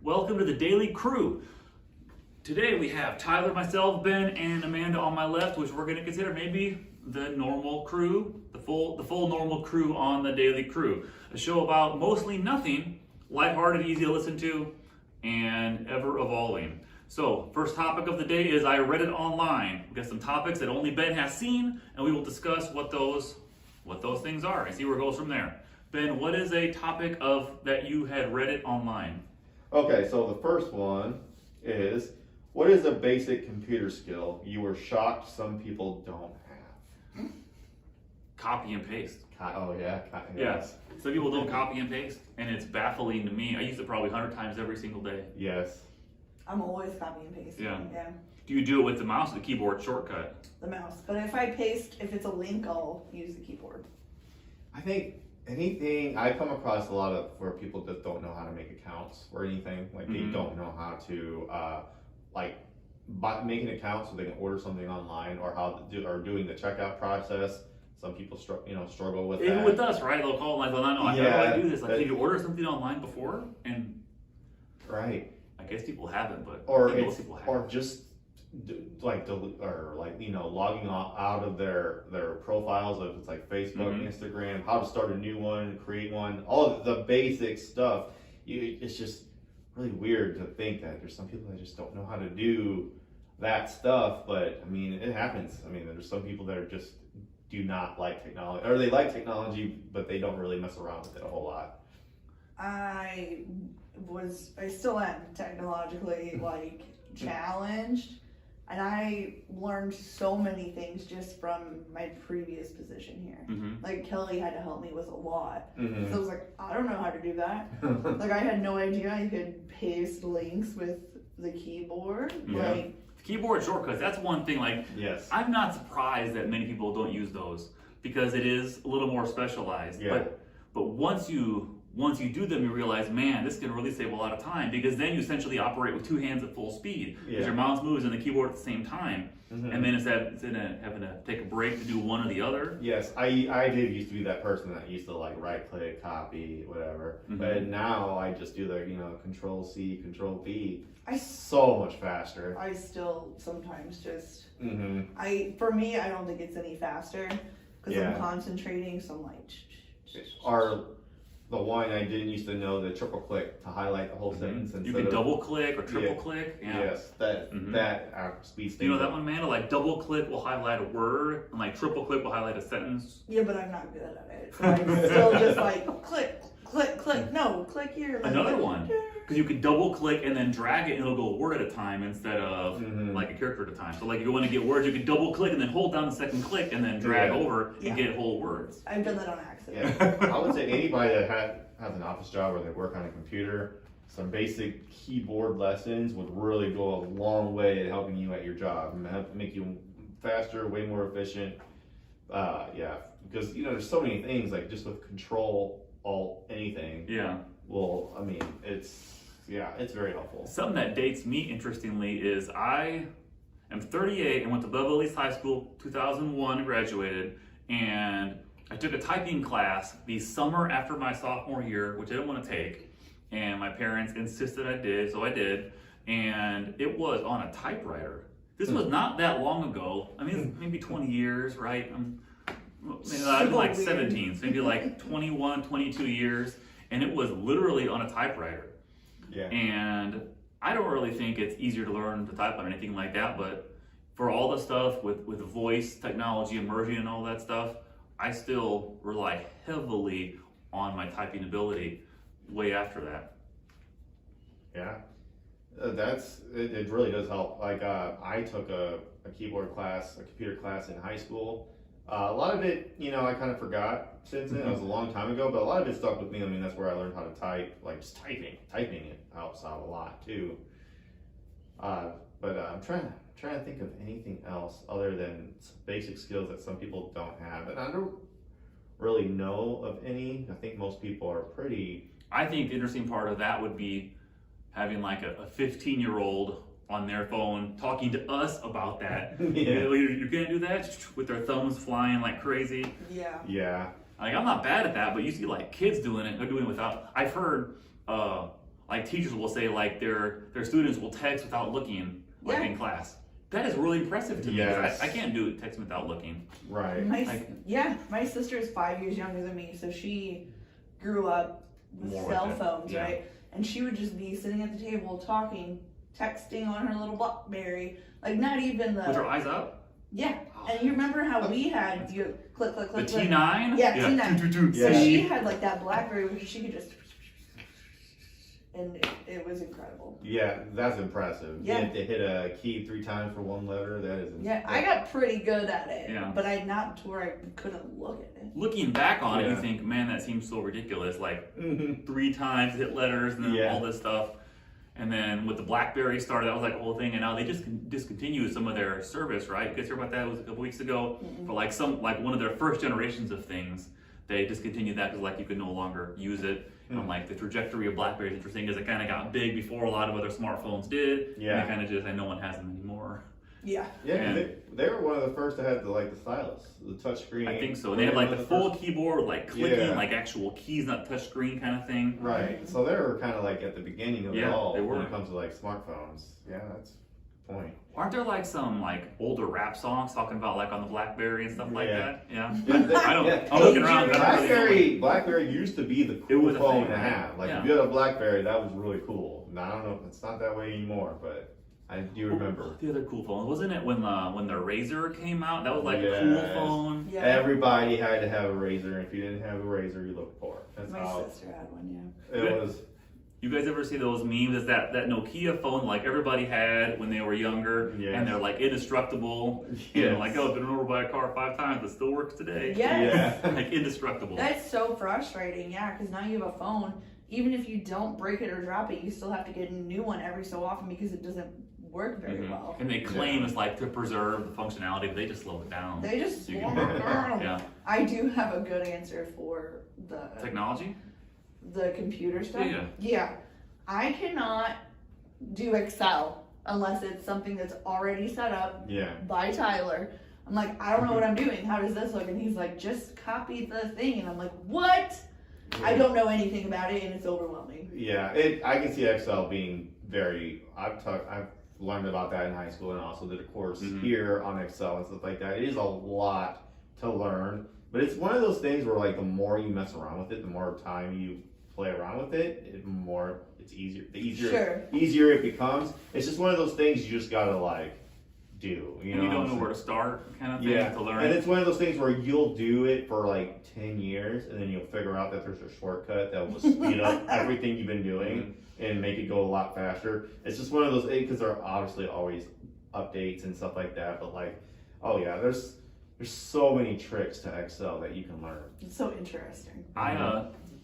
Welcome to the Daily Crew. Today we have Tyler, myself, Ben, and Amanda on my left, which we're going to consider maybe the normal crew, the full normal crew on the Daily Crew. A show about mostly nothing, lighthearted, easy to listen to, and ever evolving. So, first topic of the day is I read it online. We've got some topics that only Ben has seen, and we will discuss what those things are and see where it goes from there. Ben, what is a topic of that you had read it online? Okay, so the first one is, what is a basic computer skill you were shocked some people don't have? Copy and paste. Oh yeah, Yes. Some people don't copy and paste, and it's baffling to me. I use it probably 100 times every single day. Yes. I'm always copy and paste. Yeah. Yeah. Do you do it with the mouse or the keyboard shortcut? The mouse. But if I paste, if it's a link, I'll use the keyboard. I think I come across a lot of where people just don't know how to make accounts or anything. Like they don't know how to make an account so they can order something online, or doing the checkout process. Some people struggle with Even that. with us, right? They'll call and like, well, no, how do I do this? Like, did you order something online before? And right. I guess people haven't, but Or I think most people have. or just logging out of their profiles, if it's like Facebook, Instagram, how to start a new one, create one, all of the basic stuff. It's just really weird to think that there's some people that just don't know how to do that stuff. But I mean, it happens. I mean, there's some people that just do not like technology, or they like technology, but they don't really mess around with it a whole lot. I still am technologically challenged, and I learned so many things just from my previous position here. Like Kelly had to help me with a lot. So I was like, I don't know how to do that. Like I had no idea I could paste links with the keyboard. Yeah. Keyboard shortcuts, that's one thing. Yes. I'm not surprised that many people don't use those because it is a little more specialized. Yeah. But once you do them, you realize, man, this can really save a lot of time, because then you essentially operate with two hands at full speed because your mouse moves and the keyboard at the same time. And then instead of having to take a break to do one or the other. Yes, I did used to be that person that used to right click, copy, whatever. But now I just do the Control C, Control V. So much faster. I still sometimes just for me, I don't think it's any faster because I'm concentrating. So I'm like. Or the one I didn't used to know, the triple click to highlight the whole sentence. You can double click or triple click. Yeah. Yes, that speeds things. Do you know that one, Amanda? Like double click will highlight a word, and like triple click will highlight a sentence. Yeah, but I'm not good at it. So I'm still just click, click, click. No, click here. Another one, because you can double click and then drag it, and it'll go a word at a time instead of like a character at a time. So like if you want to get words, you can double click and then hold down the second click and then drag over and get whole words. I've done that on accident. Yeah, I would say anybody that has an office job or they work on a computer, some basic keyboard lessons would really go a long way at helping you at your job and help make you faster, way more efficient. Because there's so many things like just with Control, Alt, anything. Yeah. Well, I mean, it's very helpful. Something that dates me, interestingly, is I am 38 and went to Beverly Hills High School, 2001, graduated, and I took a typing class the summer after my sophomore year, which I didn't want to take, and my parents insisted I did, so I did, and it was on a typewriter. This was not that long ago. I mean, maybe 20 years, right? I'm like 17, so maybe like 21, 22 years, and it was literally on a typewriter. Yeah. And I don't really think it's easier to learn to type on anything like that, but for all the stuff with voice technology, immersion, and all that stuff, I still rely heavily on my typing ability way after that. Yeah. It really does help. Like I took a keyboard class, a computer class in high school. A lot of it, I kind of forgot since then. It was a long time ago, but a lot of it stuck with me. I mean, that's where I learned how to type. Like just typing it helps out a lot too. But I'm trying to think of anything else other than basic skills that some people don't have, and I don't really know of any. I think most people are pretty. I think the interesting part of that would be having like a 15-year-old on their phone talking to us about that. You can't do that with their thumbs flying like crazy. Yeah. Like I'm not bad at that, but you see like kids doing it. They're doing it without. I've heard like teachers will say like their students will text without looking like Yeah. in class. That is really impressive to me. Yes. I can't do texting without looking. Right. My sister is 5 years younger than me, so she grew up with More with cell it, phones, yeah. right? And she would just be sitting at the table talking, texting on her little BlackBerry, like not even With her the eyes up. yeah. And you remember how we had you click click The click click. T9. Yeah, T9. Yeah. So she had like that BlackBerry where she could just, and it was incredible. Yeah, that's impressive. Yeah. You have to hit a key 3 times for one letter. That is. Yeah, I got pretty good at it, Yeah. but I not to where I couldn't look at it. Looking back on it, you Yeah. think, man, that seems so ridiculous. Like Mhm. 3 times hit letters and then Yeah. all this stuff. And then with the BlackBerry started, that was like a whole thing. And now they just discontinued some of their service, right? You guys hear about that? It was a couple weeks ago. For like one of their first generations of things, they discontinued that because like you could no longer use it. And like the trajectory of BlackBerry is interesting because it kind of got big before a lot of other smartphones did. Yeah. And it kind of just, and no one has them anymore. Yeah. Yeah, And- they were one of the first to have the stylus, the touch screen. I think so. And they had like the full keyboard, like clicking, Yeah. like actual keys, not touch screen kind of thing. Right. So they were kind of like at the beginning of it Yeah, all they were. when it comes to like smartphones. Yeah, that's the point. Aren't there like some like older rap songs talking about like on the BlackBerry and stuff like Yeah. that? Yeah. Yeah, they- I don't. yeah, I'm looking around. but I don't really know. BlackBerry used to be the It cool was a phone thing, to right? have. Like Yeah. if you had a BlackBerry, that was really cool. Now I don't know, it's not that way anymore, but I do remember. The other cool phone, wasn't it when the Razor came out? That was like a Yes. cool phone. Yeah. Everybody had to have a razor, and if you didn't have a razor, you looked poor. That's My how sister had one, it Yeah. was. You guys ever see those memes? Is that Nokia phone like everybody had when they were younger, Yes. and they're like indestructible. Yes. And like, oh, been run over by a car 5 times, but still works today. yeah. Yes. Yeah. Like indestructible. That's so frustrating, yeah, because now you have a phone. Even if you don't break it or drop it, you still have to get a new one every so often because it doesn't work very Mhm. well. And they claim it's like to preserve the functionality, but they just slow it down. They just So you slow can- it down. Yeah. I do have a good answer for Technology? the computer stuff. Yeah. Yeah. I cannot do Excel unless it's something that's already set up Yeah. by Tyler. I'm like, I don't know what I'm doing. How does this look? And he's like, just copy the thing. And I'm like, what? I don't know anything about it, and it's overwhelming. Yeah, I can see Excel being very. I've learned about that in high school and also did a course Mhm. here on Excel and stuff like that. It is a lot to learn, but it's one of those things where like the more you mess around with it, the more time you play around with it, the more it's easier. The easier it becomes. It's just one of those things you just gotta like do. You And know, you don't what I'm know saying? where to start, kind of thing, Yeah, to learn. and it's one of those things where you'll do it for like 10 years and then you'll figure out that there's a shortcut that will speed up everything you've been doing and make it go a lot faster. It's just one of those, because there are obviously always updates and stuff like that, but like, oh yeah, there's so many tricks to Excel that you can learn. It's so interesting.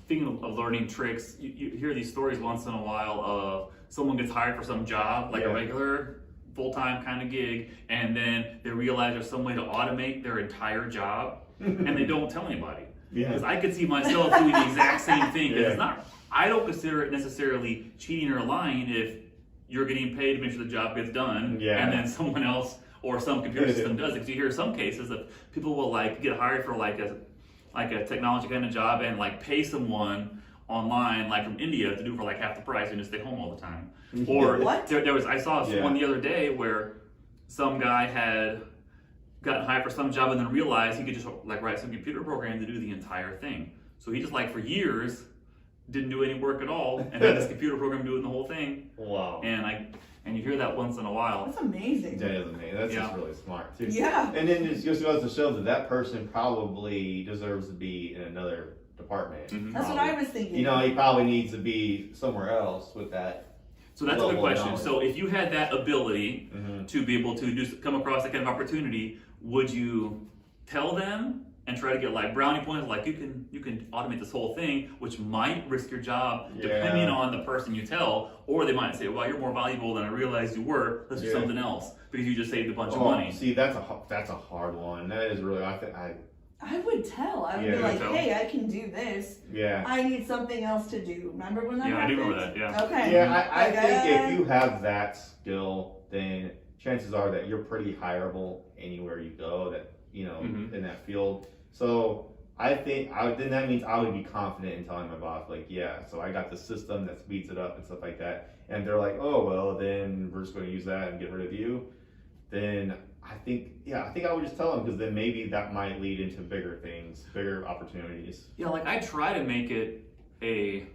Thinking of learning tricks, you hear these stories once in a while of someone gets hired for some job, like Yeah. a regular full-time kind of gig, and then they realize there's some way to automate their entire job, and they don't tell anybody. Yeah. Because I could see myself doing the exact same thing. 'Cause Yeah. it's not. I don't consider it necessarily cheating or lying if you're getting paid to make sure the job gets done, Yeah. and then someone else or some computer system does it. Because you hear some cases that people will like get hired for like a technology kind of job and like pay someone online like from India to do it for like half the price and just stay home all the time. Or What? there was I saw Yeah. one the other day where some guy had gotten hired for some job and then realized he could just like write some computer program to do the entire thing. So he just like for years didn't do any work at all and had this computer program doing the whole thing. Wow. And you hear that once in a while. That's amazing. That is amazing. That's just Yeah. really smart too. Yeah. And then it just goes to show that that person probably deserves to be in another department. Mhm. That's what I was thinking. You know, he probably needs to be somewhere else with that. So that's a good Level of question. knowledge. So if you had that ability Mhm. to be able to come across that kind of opportunity, would you tell them and try to get like brownie points, like you can automate this whole thing, which might risk your job depending Yeah. on the person you tell, or they might say, well, you're more valuable than I realized you were. Let's do Yeah. something else because you just saved a bunch of Oh, money. see, that's a hard one. That is really. I would tell. I would Yeah. be like, Tell. hey, I can do this. Yeah. I need something else to do. Remember when that Yeah, I happened? do remember that, yeah. Okay. Yeah, I Okay. think if you have that skill, then chances are that you're pretty hireable anywhere you go. That Mhm. in that field. So then that means I would be confident in telling my boss, like, yeah, so I got the system that speeds it up and stuff like that. And they're like, oh, well, then we're just going to use that and get rid of you. Then I think I would just tell them, because then maybe that might lead into bigger things, bigger opportunities. Yeah, like I try to make it a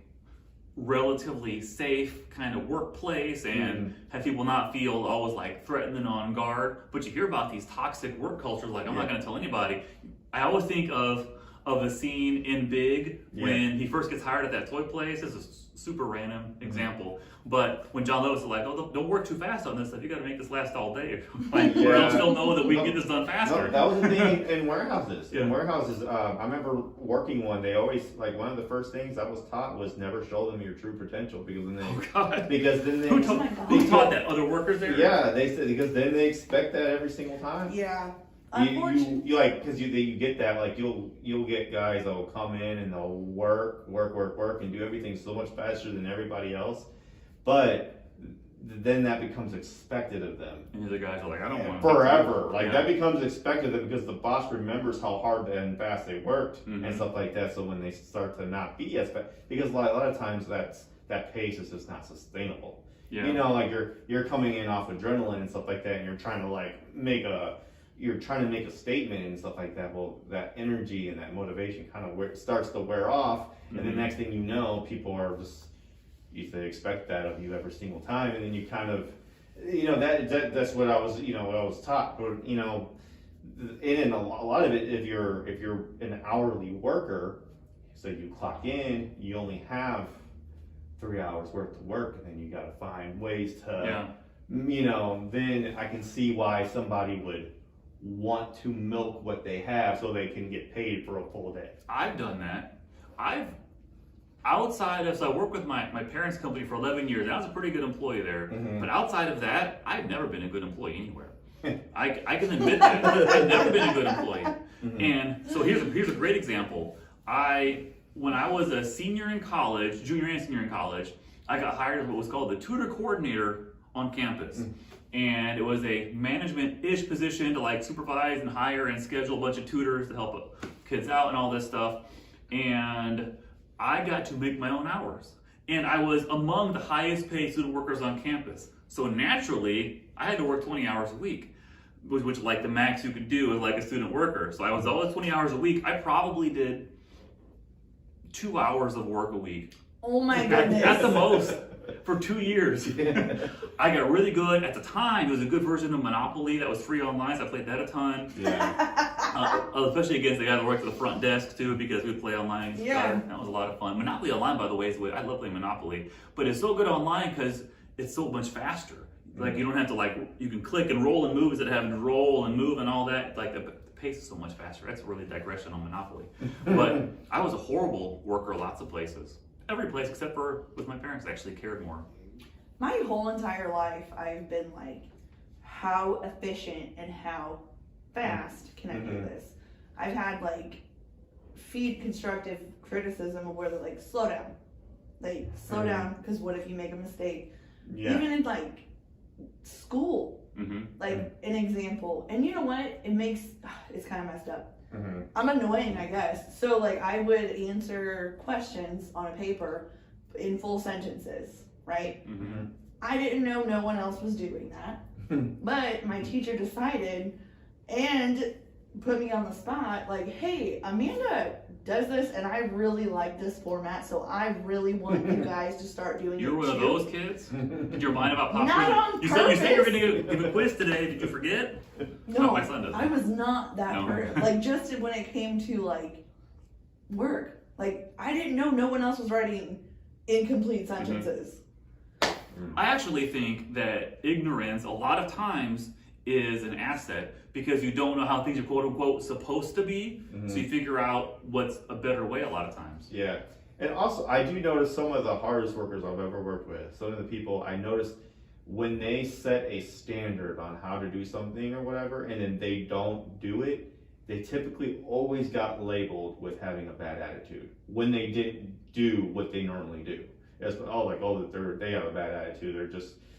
relatively safe kind of workplace and have people not feel always like threatened and on guard. But you hear about these toxic work cultures, like I'm not going to tell anybody. I always think of the scene in Big when he first gets hired at that toy place. This is a super random example, but when John Lewis is like, "Oh, don't work too fast on this stuff. You got to make this last all day, like, or else they'll know that we can get this done faster." No, that was the thing in warehouses. Yeah. In warehouses, I remember working one. They always, like, one of the first things I was taught was never show them your true potential, because then Who taught that? Other workers there? Yeah, they said, because then they expect that every single time. Yeah. You like, because you get that, like, you'll get guys that'll come in and they'll work and do everything so much faster than everybody else, but then that becomes expected of them. And the other guys are like, I don't want forever. Like, that becomes expected of them, because the boss remembers how hard and fast they worked and stuff like that. So when they start to not be as fast, because a lot of times that pace is just not sustainable. Yeah. You know, like you're coming in off adrenaline and stuff like that, and you're trying to make a statement and stuff like that. Well, that energy and that motivation kind of starts to wear off, and the next thing you know, people are just, they expect that of you every single time, and then you kind of, that's what I was taught. But in a lot of it, if you're an hourly worker, so you clock in, you only have 3 hours worth of work, and then you got to find ways to, then I can see why somebody would want to milk what they have so they can get paid for a full day. I've done that. So I worked with my parents' company for 11 years. I was a pretty good employee there. But outside of that, I've never been a good employee anywhere. I can admit that. I've never been a good employee. And so here's a great example. When I was a senior in college, junior and senior in college, I got hired as what was called the tutor coordinator on campus. And it was a management-ish position to supervise and hire and schedule a bunch of tutors to help kids out and all this stuff. And I got to make my own hours. And I was among the highest paid student workers on campus. So naturally, I had to work 20 hours a week, which like the max you could do as like a student worker. So I was always 20 hours a week. I probably did 2 hours of work a week. Oh my goodness. At the most. For 2 years. I got really good. At the time, it was a good version of Monopoly that was free online, so I played that a ton. Especially against the guy that worked at the front desk, too, because we would play online. Yeah. That was a lot of fun. Monopoly online, by the way, I love playing Monopoly. But it's so good online because it's so much faster. Like, you don't have to, you can click and roll and move instead of having to roll and move and all that. Like, the pace is so much faster. That's really a digression on Monopoly. But I was a horrible worker lots of places. Every place except for with my parents, I actually cared more. My whole entire life, I've been how efficient and how fast can I do this? I've had feed constructive criticism of where they're slow down. Slow down, because what if you make a mistake? Even in school, an example. And you know what? It's kind of messed up. I'm annoying, I guess. So I would answer questions on a paper in full sentences, right? I didn't know no one else was doing that, but my teacher decided and put me on the spot, hey, Amanda does this, and I really like this format, so I really want you guys to start doing it too. You're one of those kids? Did your mind about pop Not on you purpose. said you were going to give a quiz today. Did you forget? No, my son doesn't. I was not that No. person. Just when it came to work, I didn't know no one else was writing incomplete sentences. I actually think that ignorance a lot of times is an asset because you don't know how things are quote unquote supposed to be. So you figure out what's a better way a lot of times. Yeah. And also, I do notice some of the hardest workers I've ever worked with, some of the people I noticed when they set a standard on how to do something or whatever, and then they don't do it, they typically always got labeled with having a bad attitude when they didn't do what they normally do. It's they have a bad attitude.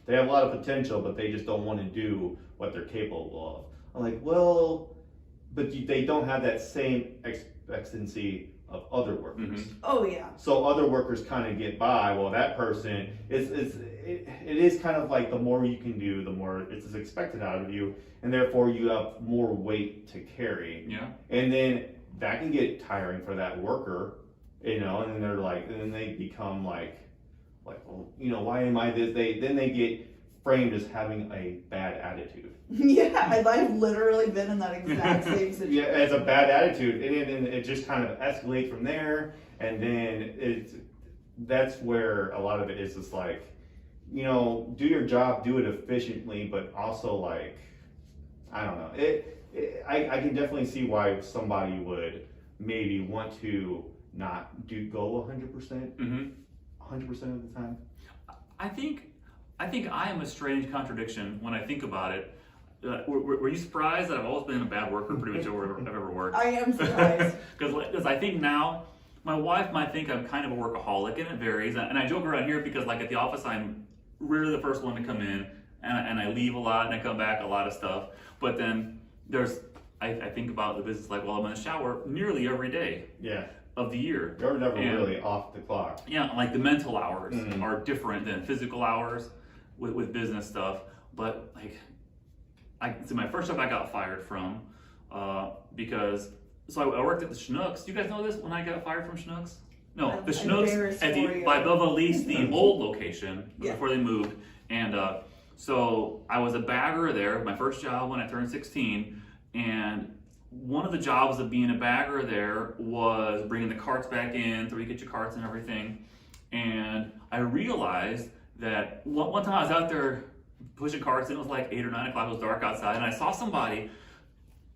They have a lot of potential, but they just don't want to do what they're capable of. I'm like, well, but they don't have that same expectancy of other workers. Oh yeah. So other workers kind of get by. Well, that person it is kind of like the more you can do, the more it's expected out of you, and therefore you have more weight to carry. Yeah. And then that can get tiring for that worker, and then they're like, and then they become like, well, why am I this? Then they get framed as having a bad attitude. Yeah, I've literally been in that exact same situation. Yeah, as a bad attitude, and it just kind of escalates from there, and then that's where a lot of it is just like, do your job, do it efficiently, but also like, I don't know, I can definitely see why somebody would maybe want to not go 100%, 100% of the time. I think I am a strange contradiction when I think about it. Were you surprised that I've always been a bad worker pretty much everywhere I've ever worked? I am surprised. Because I think now, my wife might think I'm kind of a workaholic, and it varies. And I joke around here because like at the office, I'm rarely the first one to come in, and I leave a lot, and I come back a lot of stuff. But then I think about the business like, well, I'm in the shower nearly every day. Yeah. Of the year. You're never really off the clock. Yeah, like the mental hours are different than physical hours with business stuff. But like, my first job I got fired from because I worked at the Schnucks. Do you guys know this? When I got fired from Schnucks? No, the Schnucks by Bella Lease, the old location before they moved, and so I was a bagger there. My first job when I turned 16, and one of the jobs of being a bagger there was bringing the carts back in, so you get your carts and everything. And I realized that one time I was out there pushing carts, and it was like 8 or 9 o'clock, it was dark outside, and I saw somebody,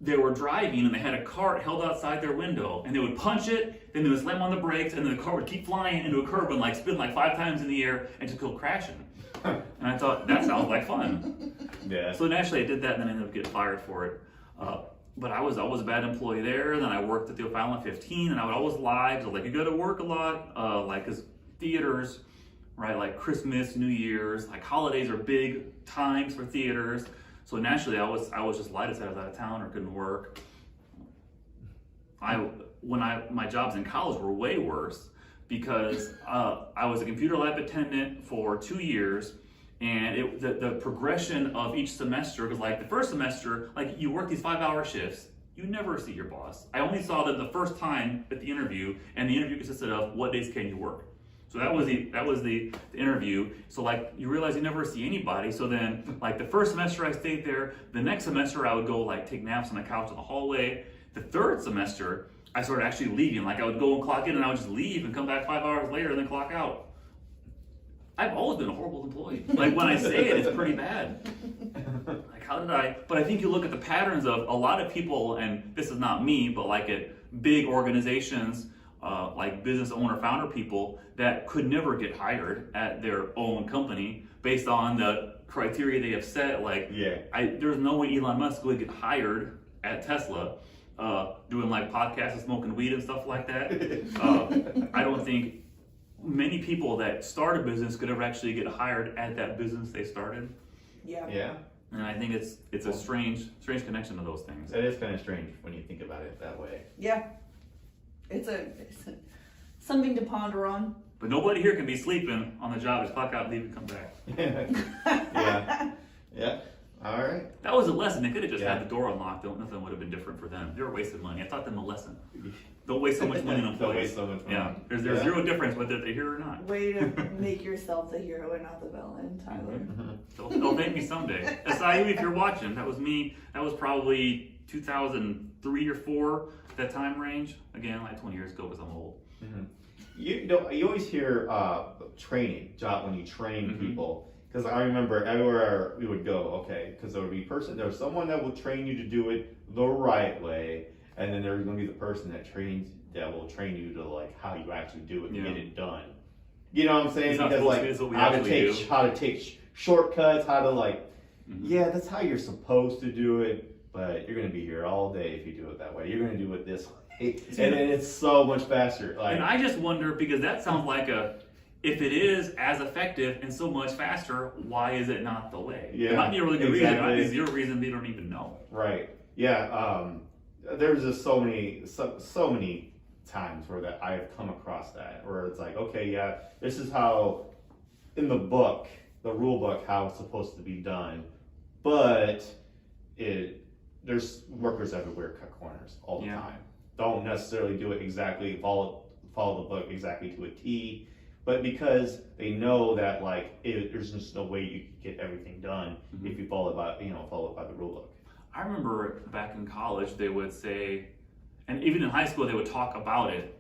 they were driving, and they had a cart held outside their window, and they would punch it, then they would slam on the brakes, and then the car would keep flying into a curb and like spin like 5 times in the air and just go crashing. And I thought, that sounds like fun. Yeah. So naturally I did that, and then I ended up getting fired for it. But I was always a bad employee there. Then I worked at the O'Fallon 15, and I would always lie. I was like, you go to work a lot, because theaters, right? Like Christmas, New Year's, like holidays are big times for theaters. So naturally, I was just lied to say I was out of town or couldn't work. My jobs in college were way worse because I was a computer lab attendant for 2 years. And the progression of each semester, because like the first semester, like you work these 5-hour shifts, you never see your boss. I only saw them the first time at the interview, and the interview consisted of what days can you work. So that was the interview. So like you realize you never see anybody. So then like the first semester I stayed there. The next semester I would go like take naps on the couch in the hallway. The third semester I started actually leaving. Like I would go and clock in, and I would just leave and come back 5 hours later and then clock out. I've always been a horrible employee. Like when I say it, it's pretty bad. Like how did I? But I think you look at the patterns of a lot of people, and this is not me, but like at big organizations, like business owner, founder people that could never get hired at their own company based on the criteria they have set. Like, there's no way Elon Musk would get hired at Tesla doing like podcasts and smoking weed and stuff like that. I don't think many people that start a business could ever actually get hired at that business they started. Yeah. Yeah. And I think it's a strange connection to those things. It is kind of strange when you think about it that way. Yeah. It's something to ponder on. But nobody here can be sleeping on the job. Just clock out, leave, and come back. Yeah. Yeah. All right. That was a lesson. They could have just had the door unlocked. Nothing would have been different for them. They were wasting money. I taught them a lesson. Don't waste so much money on employees. Don't waste so much money. Yeah. There's zero difference whether they're here or not. Way to make yourself the hero and not the villain, Tyler. They'll thank me someday. Asai, if you're watching, that was me. That was probably 2003 or 4, that time range. Again, like 20 years ago because I'm old. You always hear training, job when you train people. Because I remember everywhere we would go, because there was someone that will train you to do it the right way, and then there's going to be the person that will train you to like how you actually do it and get it done. You know what I'm saying? Because like how to take shortcuts, how to like, that's how you're supposed to do it, but you're going to be here all day if you do it that way. You're going to do it this way, and then it's so much faster. Like, and I just wonder, because that sounds like if it is as effective and so much faster, why is it not the way? Yeah, it might be a really good reason. It might be zero reason they don't even know. Right. Yeah. There's just so many times where that I've come across that, where it's like, okay, yeah, this is how in the book, the rule book, how it's supposed to be done, but there's workers everywhere cut corners all the time. Don't necessarily do it exactly, follow the book exactly to a T, but because they know that like there's just no way you can get everything done if you follow it by the rule book. I remember back in college they would say, and even in high school they would talk about it,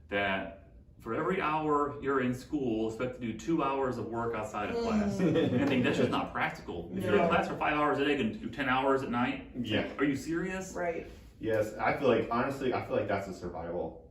that for every hour you're in school, expect to do 2 hours of work outside of class. And I think that's just not practical. If you're in class for 5 hours a day and do 10 hours at night, Yeah. are you serious? Right. Yes, I feel like that's a survival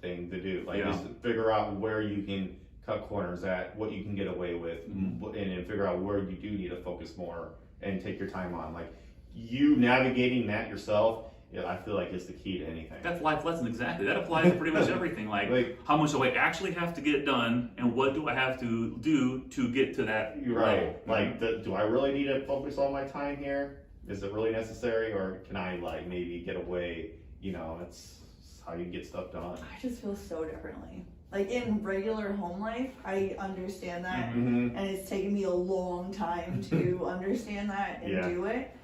thing to do. Like just figure out where you can cut corners at, what you can get away with, and then figure out where you do need to focus more and take your time on. Like you navigating that yourself, I feel like is the key to anything. That's life lesson, exactly. That applies to pretty much everything. Like how much do I actually have to get done, and what do I have to do to get to that level? Like, do I really need to focus all my time here? Is it really necessary, or can I like maybe get away? It's how you get stuff done. I just feel so differently. Like in regular home life, I understand that, and it's taken me a long time to understand that and do it.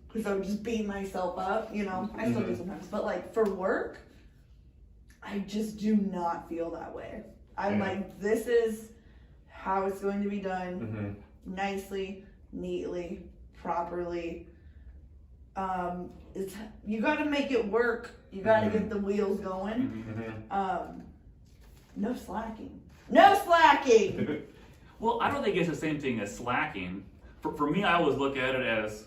Because I would just beat myself up, I still do sometimes. But like for work, I just do not feel that way. I'm like, this is how it's going to be done, nicely, neatly, properly. You got to make it work. You got to get the wheels going. No slacking. No slacking. Well, I don't think it's the same thing as slacking. For me, I always look at it as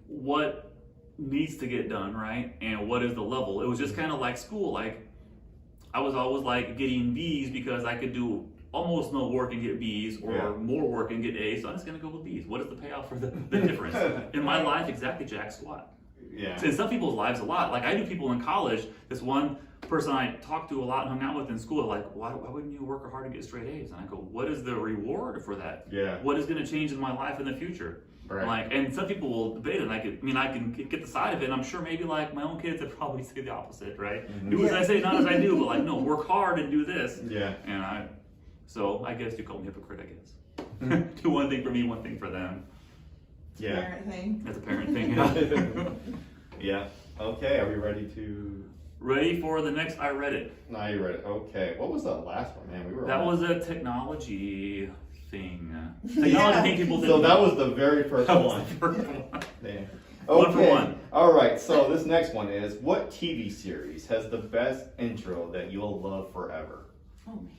what needs to get done, right? And what is the level? It was just kind of like school. Like I was always like getting B's because I could do almost no work and get B's, or more work and get A's. So I'm just gonna go with B's. What is the payoff for the difference? In my life, exactly jack squat. Yeah. In some people's lives, a lot. Like I knew people in college. This one person I talked to a lot and hung out with in school, like, why wouldn't you work hard to get straight A's? And I go, what is the reward for that? Yeah. What is going to change in my life in the future? Right. Like, and some people will debate it. I can get the side of it. And I'm sure maybe like my own kids would probably say the opposite, right? Do as I say, not as I do. But like, no, work hard and do this. Yeah. And so I guess you call me a hypocrite. I guess do one thing for me, one thing for them. Yeah. Parent thing. That's a parent thing. Yeah. Yeah. Okay. Are we ready to? Ready for the next? I read it. No, you read it. Okay. What was that last one, man? That was a technology thing. Technology thing people didn't. So that was the very first one. Damn. One for one. All right. So this next one is: what TV series has the best intro that you'll love forever? Oh man.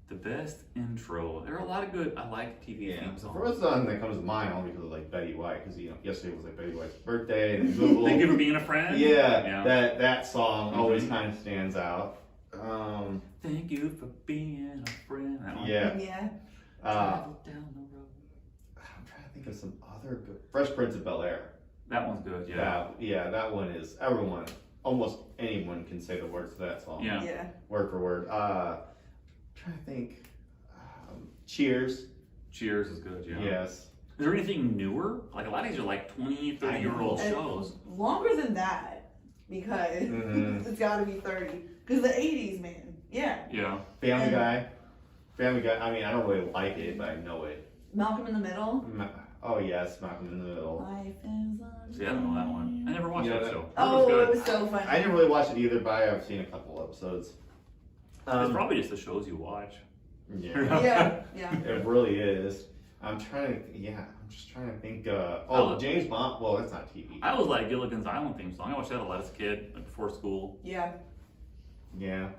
The best intro. There are a lot of good. I like TV theme The songs. first one that comes to mind only because of like Betty White, because yesterday was like Betty White's birthday, and Google. Thank you for being a friend. Yeah. That song always kind of stands out. Thank you for being a friend. That one. Yeah. Yeah. Travel down the road. I'm trying to think of some other good. Fresh Prince of Bel-Air. That one's good. Yeah. That one is almost anyone can say the words to that song. Yeah. Yeah. Word for word. Trying to think. Cheers. Cheers is good. Yeah. Yes. Is there anything newer? Like a lot of these are like 20, 30-year-old And shows. Longer than that, because it's got to be 30. Because the 80s, man. Yeah. Yeah. Family Guy. Family Guy. I mean, I don't really like it, but I know it. Malcolm in the Middle. Oh yes, Malcolm in the Middle. Life is a See, I don't know that one. I never watched Yeah, that show. Oh, It it was was so funny. I didn't really watch it either, but I've seen a couple episodes. good. It's probably just the shows you watch. Yeah, Yeah. it really is. I'm just trying to think. James Bond. Well, that's not TV. I always like Gilligan's Island theme song. I watched that a lot as a kid, like before school. Yeah. Yeah.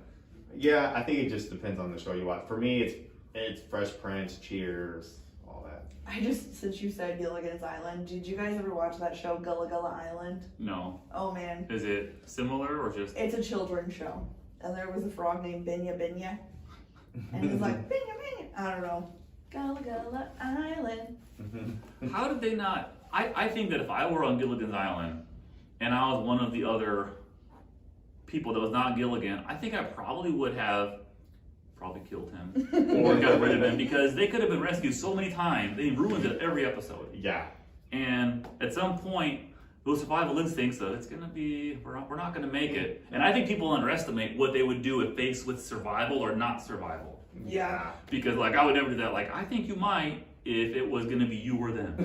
I think it just depends on the show you watch. For me, it's Fresh Prince, Cheers, all that. Since you said Gilligan's Island, did you guys ever watch that show, Gullah Gullah Island? No. Oh man. Is it similar or just? It's a children's show. And there was a frog named Binya Binya. And he was like, Binya Binya. I don't know. Gullah Gullah Island. How did they not? I think that if I were on Gilligan's Island and I was one of the other people that was not Gilligan, I think I probably would have killed him or got rid of him, because they could have been rescued so many times. They ruined it every episode. Yeah. And at some point, those survival instincts, though, it's gonna be, we're not gonna make it. And I think people underestimate what they would do if faced with survival or not survival. Yeah. Because like I would never do that. Like I think you might if it was gonna be you or them.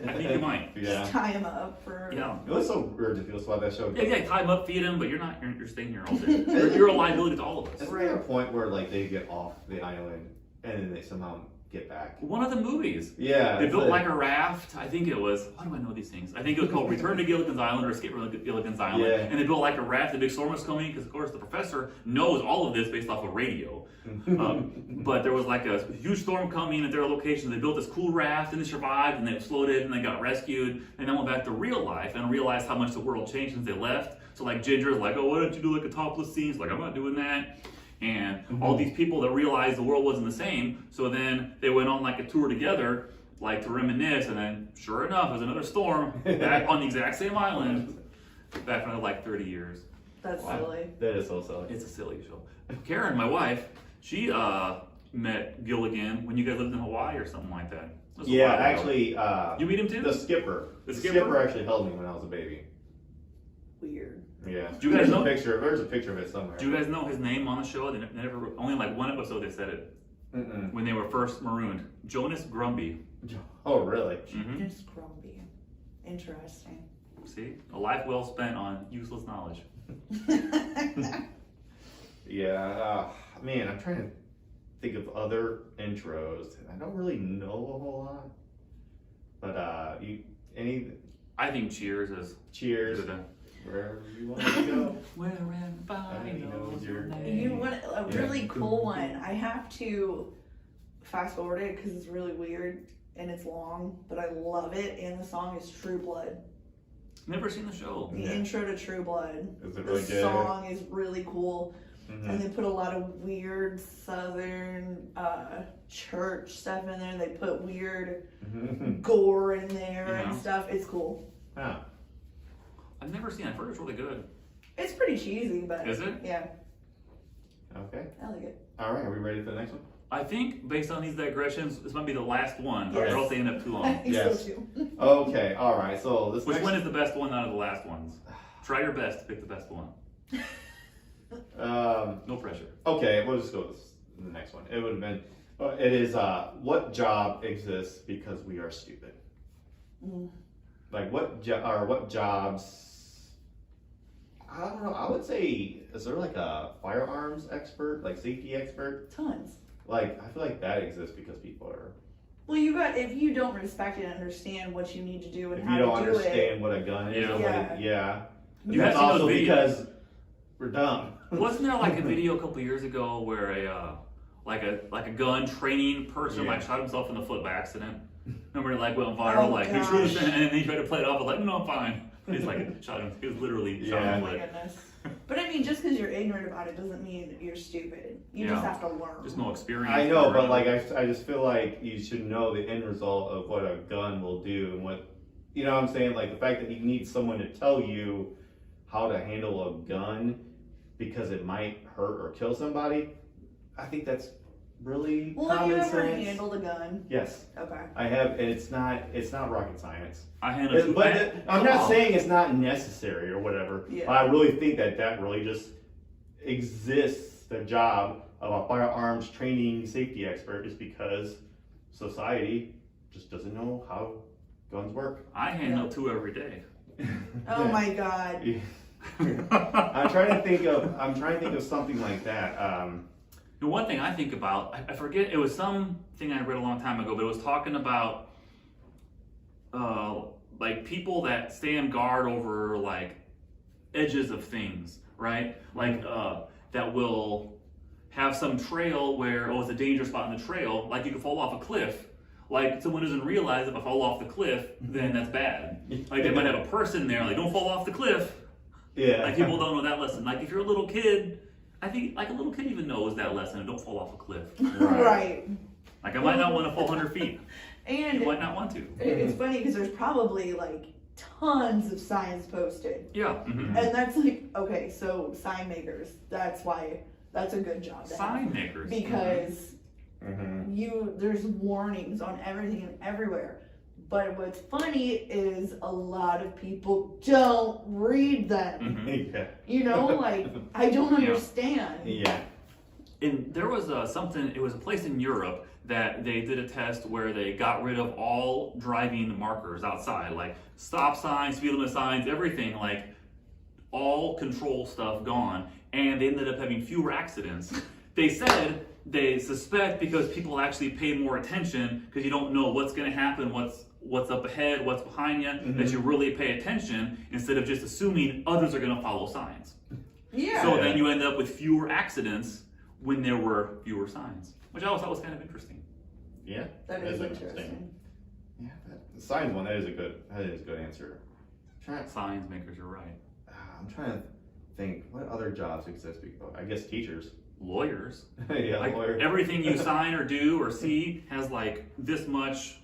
I think you might. Yeah. Just tie him up for. Yeah. It was so ridiculous about that show. Yeah, tie him up, feed him, but you're staying here all day. You're a liability to all of us. Isn't there a point where like they get off the island and then they somehow get back? One of the movies. Yeah. They it's built like a raft. I think it was. Why do I know these things? I think it was called Return to Gilligan's Island or Escape from Gilligan's Island. Yeah. And they built like a raft. The big storm was coming because, of course, the professor knows all of this based off of radio. But there was like a huge storm coming at their location. They built this cool raft and they survived and they floated and they got rescued and then went back to real life and realized how much the world changed since they left. So like Ginger's like, oh, why don't you do like a topless scene? He's like, I'm not doing that. And all these people that realized the world wasn't the same, so then they went on like a tour together, like to reminisce, and then sure enough, there's another storm back on the exact same island, back for another like 30 years. That's Wow. silly. That is so silly. It's a silly show. Karen, my wife, she met Gilligan when you guys lived in Hawaii or something like that. It was a Yeah, while ago. actually, You meet him too? the skipper. The The skipper? skipper actually held me when I was a baby. Weird. Yeah. Do you guys There's know- a picture? There's a picture of it somewhere. Do you guys know his name on the show? They never, only like one episode they said it Mm-mm. when they were first marooned. Jonas Grumby. Oh, really? Mhm. Just grumpy. Interesting. See, a life well spent on useless knowledge. Yeah. Man, I'm trying to think of other intros. I don't really know a whole lot. But any I think Cheers is cheers the wherever you want to go. where everybody knows your name. You want a really cool one. I have to fast forward it because it's really weird and it's long, but I love it. And the song is True Blood. Never seen the show. The Yeah. intro to True Blood. Is it really The good? song is really cool. Mhm. And they put a lot of weird southern church stuff in there. They put weird Mhm. gore in there Yeah. and stuff. It's cool. Huh. I've never seen it. I've heard it's really good. It's pretty cheesy, but Is it? yeah, Okay. I like it. All right. Are we ready for the next one? I think based on these digressions, this might be the last one, Yes. or else they end up too I long. think Yes. so too. Okay. All right. So this Which next one is the best one out of the last ones? Try your best to pick the best one. No pressure. Okay, we'll just go with the next one. It would have been, it is, what job exists because we are stupid? Mm. Like, what jobs, I don't know, I would say, is there like a firearms expert, like safety expert? Tons. Like, I feel like that exists because people are, Well, you got if you don't respect and understand what you need to do and if how you don't to do understand it. what a gun is, Yeah. or what it, yeah. You That's have seen those also videos. because we're dumb. Wasn't there like a video a couple years ago where a like a gun training person Yeah. like shot himself in the foot by accident? Remember, it like went viral, Oh, like gosh. and then he tried to play it off, like no, I'm fine. He's like shot him. He was literally shot Yeah. Oh him my with goodness. But I mean, just because you're ignorant about it doesn't mean you're stupid. You just Yeah. have to learn. just no experience. I know, or, but like I just feel like you should know the end result of what a gun will do and what, you know what I'm saying? Like the fact that you need someone to tell you how to handle a gun because it might hurt or kill somebody. I think that's really Well, have you common ever sense. handled a gun? Yes, Okay. I have, and it's not rocket science. I handled But I'm not Oh. saying it's not necessary or whatever. Yeah. But I really think that really just exists. The job of a firearms training safety expert is because society just doesn't know how guns work. I handle two every day. Oh my God. Yeah. I'm trying to think of something like that. The one thing I think about, I forget, it was something I read a long time ago, but it was talking about like people that stand guard over like edges of things, right? Like that will have some trail where, oh, it's a dangerous spot in the trail, like you could fall off a cliff. Like someone doesn't realize if I fall off the cliff, then that's bad. Like they might have a person there, like don't fall off the cliff. Yeah. Like people don't know that lesson. Like if you're a little kid, I think like a little kid even knows that lesson. Don't fall off a cliff. Right. Like I might not want to fall 100 feet. And You might not want to. it's funny because there's probably like tons of signs posted. Yeah. Mhm. And that's like, okay, so sign makers, that's why, that's a good job to have. Sign makers. Because Mhm. there's warnings on everything and everywhere. But what's funny is a lot of people don't read them. Mhm. Yeah. You know, like, I don't Yeah. understand. Yeah. And there was something, it was a place in Europe that they did a test where they got rid of all driving markers outside, like stop signs, speed limit signs, everything, like all control stuff gone. And they ended up having fewer accidents. They said they suspect because people actually pay more attention because you don't know what's going to happen, what's up ahead, what's behind you, that you really pay attention instead of just assuming others are going to follow signs. Yeah. So then you end up with fewer accidents when there were fewer signs, which I always thought was kind of interesting. Yeah. That is interesting. Yeah, the signs one, that is a good answer. Signs makers, you're right. I'm trying to think, what other jobs exist? I guess teachers. Lawyers. Yeah, Like lawyer. everything you sign or do or see has like this much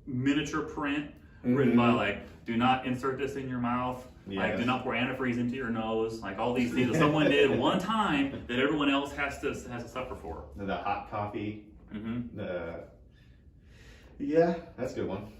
miniature print written by like, do not insert this in your mouth. Like, do Yes. not pour antifreeze into your nose. Like all these things that someone did one time that everyone else has to suffer for. The hot coffee. Mm-hmm. Yeah, that's a good one.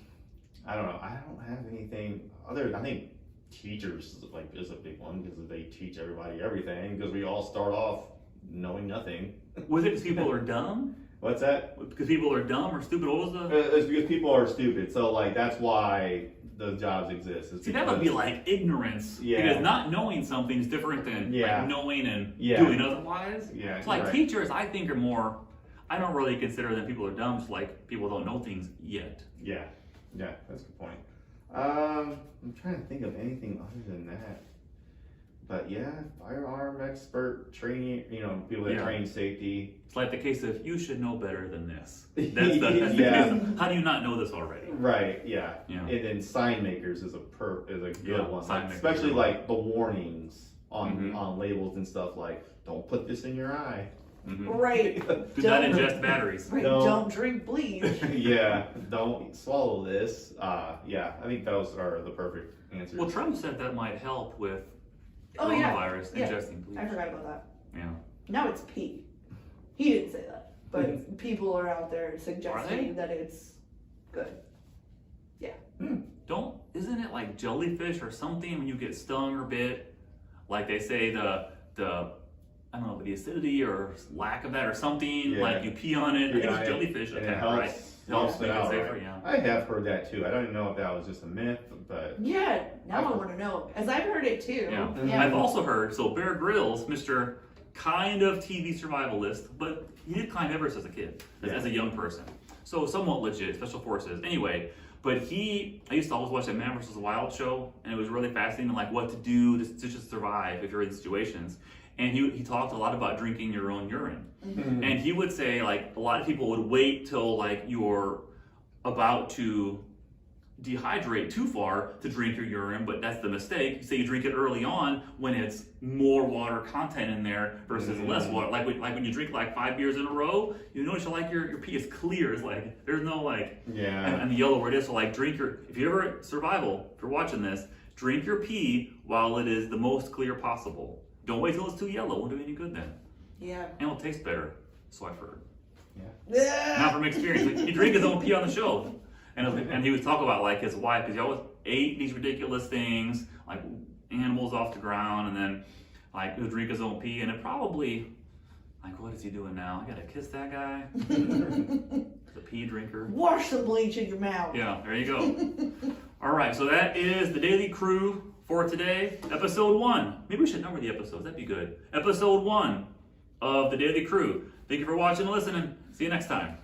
I don't know. I don't have anything other. I think teachers is a big one because they teach everybody everything because we all start off knowing nothing. Was it because people are dumb? What's that? Because people are dumb or stupid? What was the? It's because people are stupid. So like that's why those jobs exist. Is See, that would be like ignorance. Yeah. Because not knowing something is different than Yeah. like knowing and Yeah. doing otherwise. Yeah, It's like right. teachers, I think, are more. I don't really consider them people are dumb. Just like people don't know things yet. Yeah, that's a good point. I'm trying to think of anything other than that. But yeah, firearm expert training, people that Yeah. train safety. It's like the case of you should know better than this. That's the Yeah. case of, how do you not know this already? Right, yeah. Yeah. And then sign makers is a good Yeah, one. sign Like, makers especially are- like the warnings on Mhm. on labels and stuff like don't put this in your eye. Mhm. Right. Do not ingest batteries. Right. No. Don't drink bleach. Yeah, don't swallow this. Yeah, I think those are the perfect answers. Well, Trump said that might help with Oh, yeah. coronavirus Yeah. ingesting bleach. I forgot about that. Yeah. Now it's pee. He didn't say that, but people are out there suggesting that it's good. Isn't it like jellyfish or something when you get stung or bit? Like they say the I don't know, the acidity or lack of that or something, Yeah. like you pee on it. I think Yeah, it's jellyfish and it attack, helps, right? helps make it out, safer, right? yeah. I have heard that too. I don't even know if that was just a myth, but Yeah, now I want to know. As I've heard it too. Yeah. Mhm. I've also heard, so Bear Grylls, Mr. kind of TV survivalist, but he did climb Everest as a kid, as a young person. So somewhat legit, special forces. Anyway, but I used to always watch that Man vs. Wild show, and it was really fascinating, like what to do to just survive if you're in situations. And he talked a lot about drinking your own urine. And he would say, like, a lot of people would wait till, like, you're about to dehydrate too far to drink your urine, but that's the mistake. You say you drink it early on when it's more water content in there versus less water. Like when you drink like 5 beers in a row, you notice your pee is clear. It's like there's no like yeah. and the yellow where it is. So like if you ever survival, if you're watching this, drink your pee while it is the most clear possible. Don't wait till it's too yellow. It won't do you any good then, Yeah. and it'll taste better. So I've heard. Yeah. Not from experience. He drank his own pee on the show. And he would talk about like his wife, because he always ate these ridiculous things, like animals off the ground, and then like he would drink his own pee, and it probably, like, what is he doing now? I gotta kiss that guy? The pee drinker. Wash some bleach in your mouth. Yeah, there you go. All right, so that is the Daily Crew for today, episode 1. Maybe we should number the episodes, that'd be good. Episode 1 of the Daily Crew. Thank you for watching and listening. See you next time.